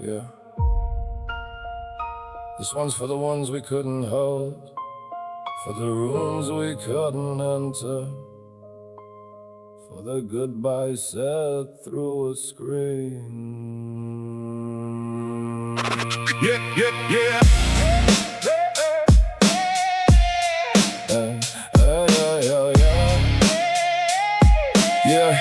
Yeah. This one's for the ones we couldn't hold, for the rooms we couldn't enter, for the goodbyes said through a screen. Yeah, yeah, yeah. Yeah.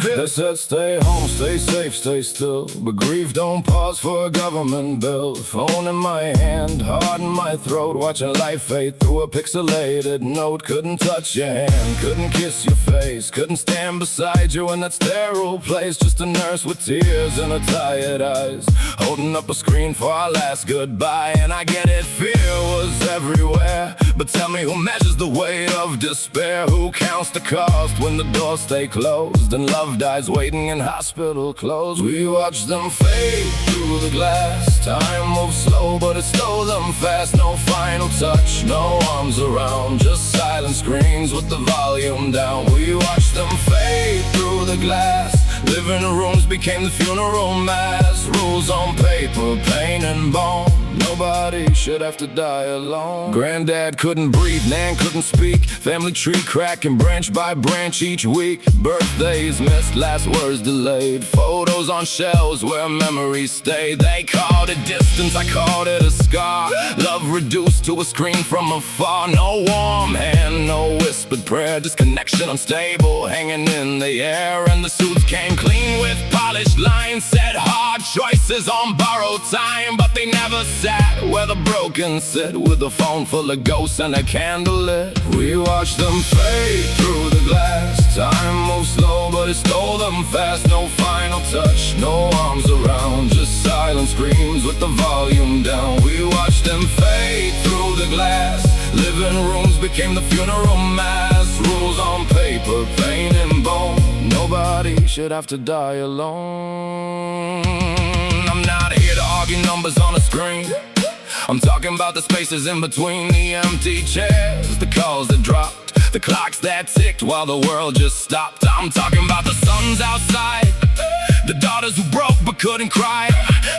They said stay home, stay safe, stay still, but grief don't pause for a government bill. Phone in my hand, heart in my throat, watching life fade through a pixelated note. Couldn't touch your hand, couldn't kiss your face, couldn't stand beside you in that sterile place. Just a nurse with tears in her tired eyes, holding up a screen for our last goodbye. And I get it, fear was everywhere, but tell me who measures the weight of despair? Who counts the cost when the doors stay closed and love dies waiting in hospital clothes? We watch them fade through the glass. Time moves slow, but it stole them fast. No final touch, no arms around, just silent screens with the volume down. We watch them fade through the glass. Living rooms became the funeral mass. Rules on paper, pain and bone. Nobody should have to die alone. Granddad couldn't breathe, Nan couldn't speak. Family tree cracking branch by branch each week. Birthdays missed, last words delayed. Photos on shelves where memories stay. They called it distance, I called it a scar. Love reduced to a screen from afar. No warm hand, no whispered prayer. Disconnection unstable, hanging in the air. And the suits came clean with polished lines. Said hard choices on borrowed time, but they never sat where the broken sit, with a phone full of ghosts and a candle lit. We watched them fade through the glass. Time moves slow, but it stole them fast. No final touch, no arms around, just silent screams with the volume down. We watched them fade through the glass. Living rooms became the funeral mass. Rules on paper, pain and bone. Nobody should have to die alone. I'm not here to argue numbers on a screen. I'm talking about the spaces in between the empty chairs, the calls that dropped, the clocks that ticked while the world just stopped. I'm talking about the sons outside, the daughters who broke but couldn't cry,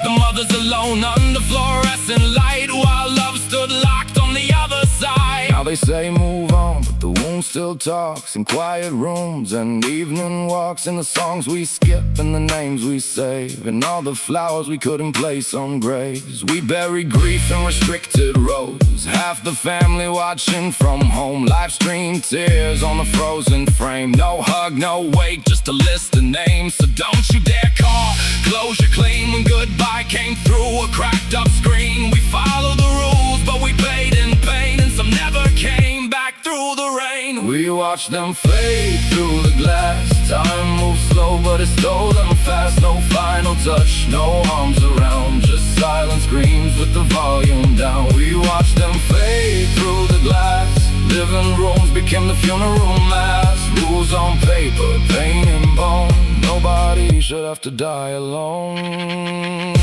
the mothers alone under fluorescent light while love stood locked on the other side. Now they say move on, but the wound still talks in quiet rooms and evening walks, and the songs we skip and the names we save, and all the flowers we couldn't place on graves. We bury grief in restricted rows, half the family watching from home. Live stream tears on the frozen frame. No hug, no wake, just a list of names. So don't you dare call closure clean when goodbye came through a cracked up screen. We followed the rules, but we paid in pain, and some never came back through the rain. We watched them fade through the glass. Time moves slow, but it stole them fast. No final touch, no arms around, just silent screams with the volume down. We watched them fade through the glass. Living rooms became the funeral mass. Rules on paper, pain and bone. Nobody should have to die alone.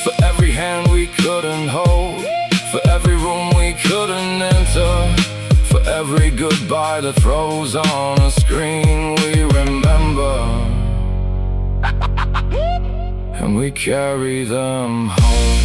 For every hand we couldn't hold, for every room we couldn't enter, for every goodbye that froze on a screen, we remember, and we carry them home.